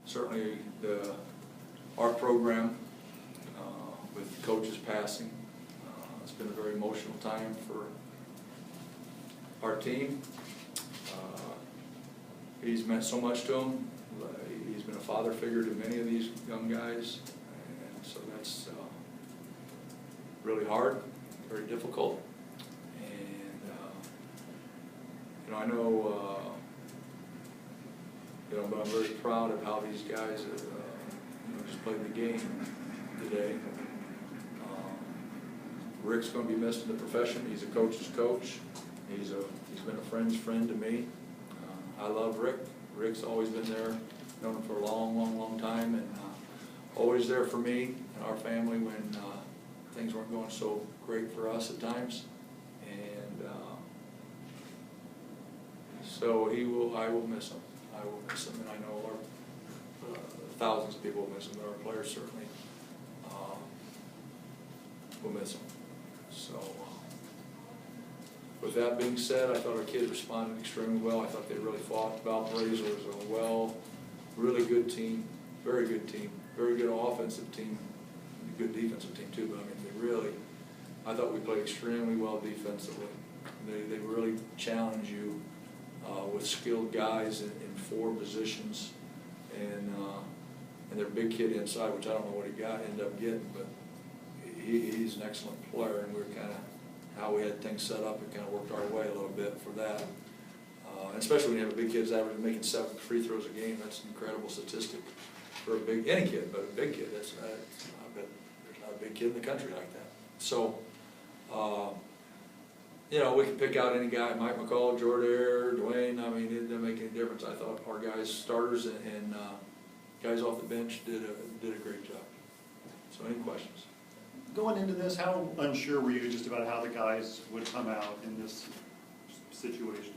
certainly our program with coaches passing. It's been a very emotional time for our team. He's meant so much to them. He's been a father figure to many of these young guys, and so that's really hard, very difficult. And I know, but I'm very proud of how these guys just played the game today. Rick's going to be missed in the profession. He's a coach's coach. He's been a friend's friend to me. I love Rick. Rick's always been there, known him for a long time, and always there for me and our family when things weren't going so great for us at times. And so I will miss him. I will miss him, and I know our thousands of people will miss him, but our players certainly will miss him. So, with that being said, I thought our kids responded extremely well. I thought they really fought. Valpo-SLU was a really good team, very good team, very good offensive team, good defensive team too. But I mean, I thought we played extremely well defensively. They really challenge you with skilled guys in 4 positions, and their big kid inside, which I don't know what he ended up getting, but he's an excellent player, and we're kind of how we had things set up. It kind of worked our way a little bit for that, and especially when you have a big kid averaging making 7 free throws a game. That's an incredible statistic for any kid, but a big kid. I bet there's not a big kid in the country like that. So, we can pick out any guy, Mike McCall, Jordan, Dwayne. I mean, it didn't make any difference. I thought our guys, starters and guys off the bench, did a great job. So, any questions? Going into this, how unsure were you just about how the guys would come out in this situation?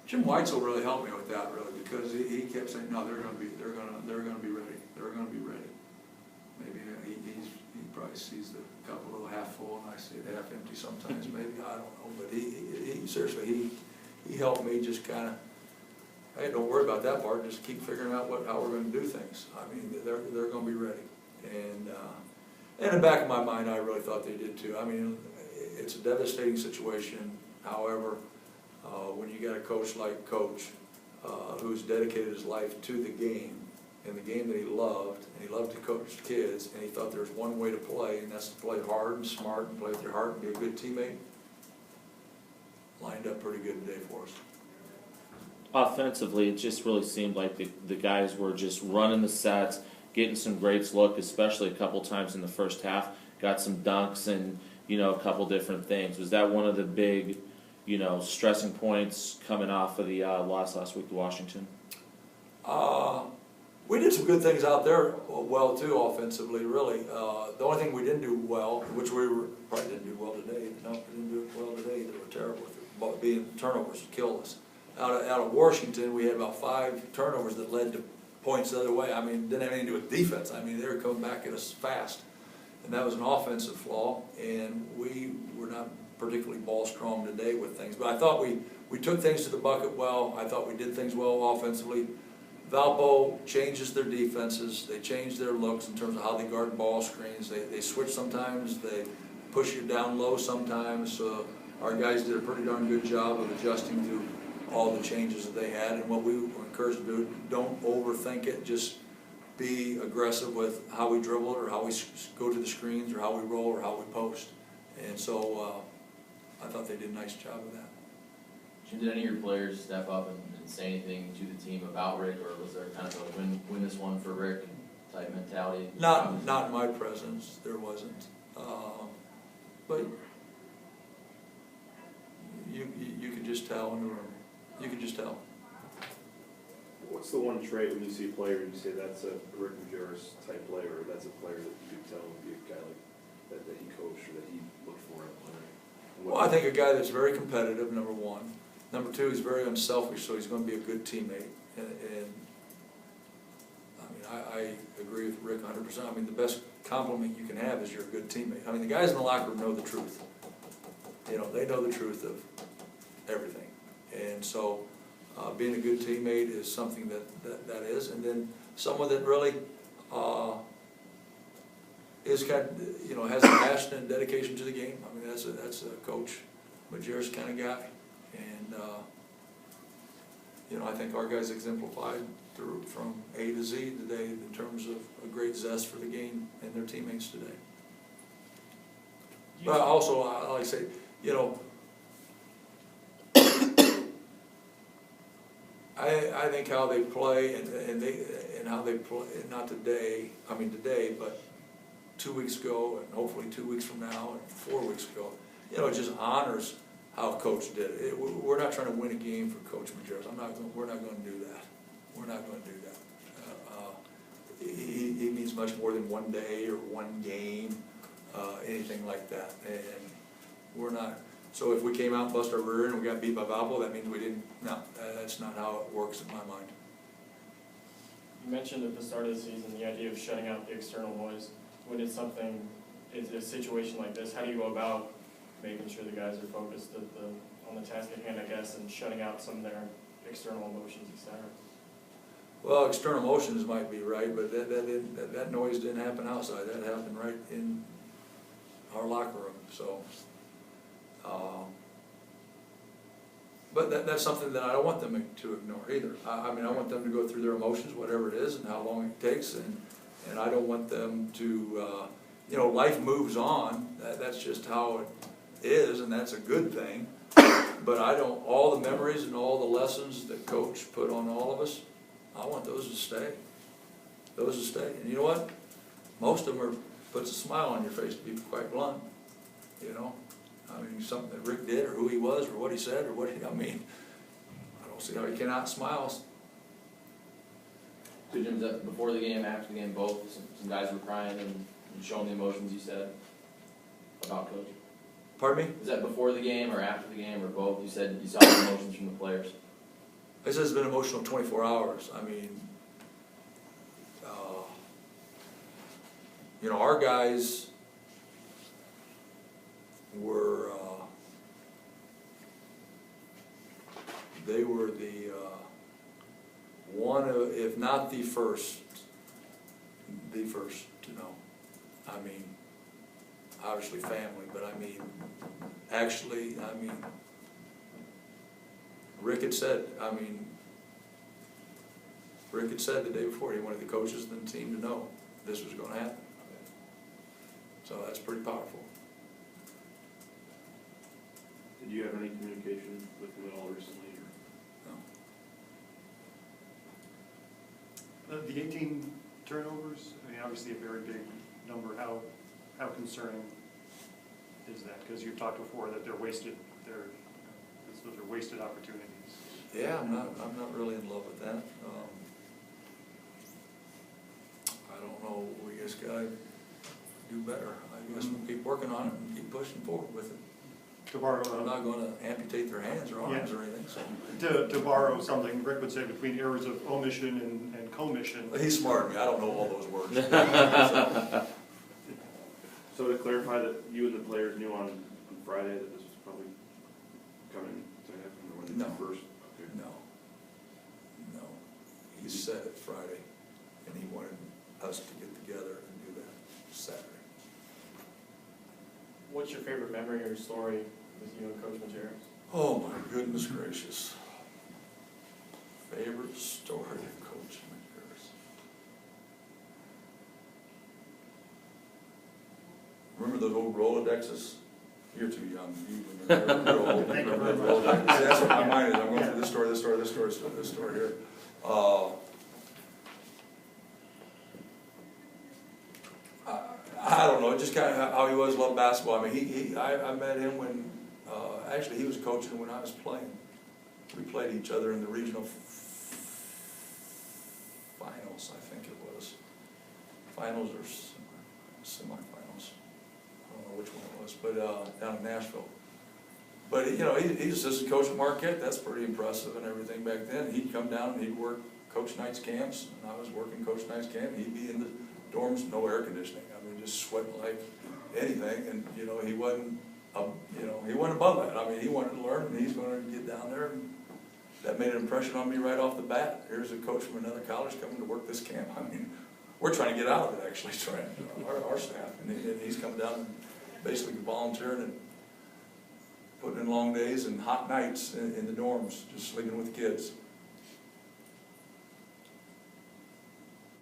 Jim Weitzel really helped me with that, really, because he kept saying, "No, they're going to be ready. They're going to be ready." Maybe he probably sees the cup a little half full, and I see it half empty sometimes. Maybe, I don't know, but he seriously he helped me just kind of. Hey, don't worry about that part. Just keep figuring out how we're going to do things. I mean, they're going to be ready. And in the back of my mind, I really thought they did too. I mean, it's a devastating situation. However, when you got a coach like Coach, who's dedicated his life to the game, and the game that he loved, and he loved to coach kids, and he thought there was one way to play, and that's to play hard and smart and play with your heart and be a good teammate. Lined up pretty good today for us. Offensively, it just really seemed like the guys were just running the sets, getting some great look, especially a couple times in the first half. Got some dunks and a couple different things. Was that one of the big stressing points coming off of the loss last week to Washington? We did some good things out there well too offensively. Really, the only thing we didn't do well, which probably didn't do well today. No, we didn't do it well today. They were terrible with it. Being turnovers killed us. Out of Washington, we had about 5 turnovers that led to points the other way. I mean, didn't have anything to do with defense. I mean, they were coming back at us fast. And that was an offensive flaw, and we were not particularly ball strong today with things. But I thought we took things to the bucket well. I thought we did things well offensively. Valpo changes their defenses. They change their looks in terms of how they guard ball screens. They switch sometimes. They push you down low sometimes. So our guys did a pretty darn good job of adjusting to all the changes that they had, and what we were encouraged to do, don't overthink it, just be aggressive with how we dribble it or how we go to the screens or how we roll or how we post. And so I thought they did a nice job of that. Jim, did any of your players step up and say anything to the team about Rick, or was there kind of a win this one for Rick type mentality? Not in my presence, there wasn't. But you could just tell in the room. You could just tell. What's the one trait when you see a player and you say that's a Rick Majerus type player, or that's a player that you could tell would be a guy like that he coached or that he looked for in a player? Well, I think a guy that's very competitive, number one. Number two, he's very unselfish, so he's going to be a good teammate. And I mean, I agree with Rick 100%. I mean, the best compliment you can have is you're a good teammate. I mean, the guys in the locker room know the truth. They know the truth of everything. And so being a good teammate is something that is, and then someone that really is has a passion and dedication to the game. I mean, that's a Coach Majerus kind of guy, and I think our guys exemplified through from A to Z today in terms of a great zest for the game and their teammates today. But also, I like to say, I think how they play and how they play, not today, but 2 weeks ago, and hopefully 2 weeks from now, and 4 weeks ago, it just honors how Coach did it. We're not trying to win a game for Coach Majerus. We're not going to do that. We're not going to do that. He means much more than one day or one game, anything like that. And we're not. So if we came out and bust our rear and we got beat by Valpo, that means we didn't. No, that's not how it works in my mind. You mentioned at the start of the season the idea of shutting out the external noise. When it's a situation like this, how do you go about making sure the guys are focused on the task at hand, I guess, and shutting out some of their external emotions, etc.? Well, external emotions might be right, but that noise didn't happen outside. That happened right in our locker room. So, but that's something that I don't want them to ignore either. I mean, I want them to go through their emotions, whatever it is, and how long it takes, and I don't want them to, life moves on. That's just how it is, and that's a good thing. But all the memories and all the lessons that Coach put on all of us, I want those to stay. Those to stay. And you know what? Most of them puts a smile on your face, to be quite blunt. I mean, something that Rick did, or who he was, or what he said, or I don't see how he cannot smile. So Jim, is that before the game, after the game, both? Some guys were crying and showing the emotions you said about Coach? Pardon me? Is that before the game or after the game or both? You said you saw the emotions from the players. I said it's been emotional 24 hours. I mean, our guys were, they were the one of, if not the first to know. I mean, obviously family, but Rick had said the day before he wanted the coaches and the team to know this was going to happen. So that's pretty powerful. Did you have any communication with him at all recently? No. The 18 turnovers, obviously a very big number. How concerning is that? Because you've talked before that they're wasted. Those are wasted opportunities. Yeah, I'm not really in love with that. I don't know. We just gotta do better. I guess we'll keep working on it and keep pushing forward with it. To borrow, I'm not going to amputate their hands or arms or anything. So. To borrow something, Rick would say between errors of omission and commission. He's smart than me. I don't know all those words. So to clarify that you and the players knew on Friday that this was probably coming to happen, or when No. first? Okay. No. He said it Friday, and he wanted us to get together and do that Saturday. What's your favorite memory or story with you and Coach Majerus? Oh my goodness gracious. Favorite story of Coach Majerus. Remember those old Rolodexes? You're too young. You're old. Thank you Remember very those much. Rolodexes? That's what my mind is. I'm going through this story, this story, this story, this story here. I don't know, just kind of how he was, loved basketball. I mean, I met him when, actually he was coaching when I was playing. We played each other in the regional finals, I think it was. Finals or semifinals. I don't know which one it was, but down in Nashville. But he's assistant coach at Marquette. That's pretty impressive and everything back then. He'd come down and he'd work Coach Knight's camps, and I was working Coach Knight's camp. He'd be in the dorms, no air conditioning. I mean, just sweating like anything. And he wasn't, he wasn't above that. I mean, he wanted to learn, and he's going to get down there and that made an impression on me right off the bat. Here's a coach from another college coming to work this camp. I mean, we're trying to get out of it, actually, our staff. And he's coming down and basically volunteering and putting in long days and hot nights in the dorms, just sleeping with kids.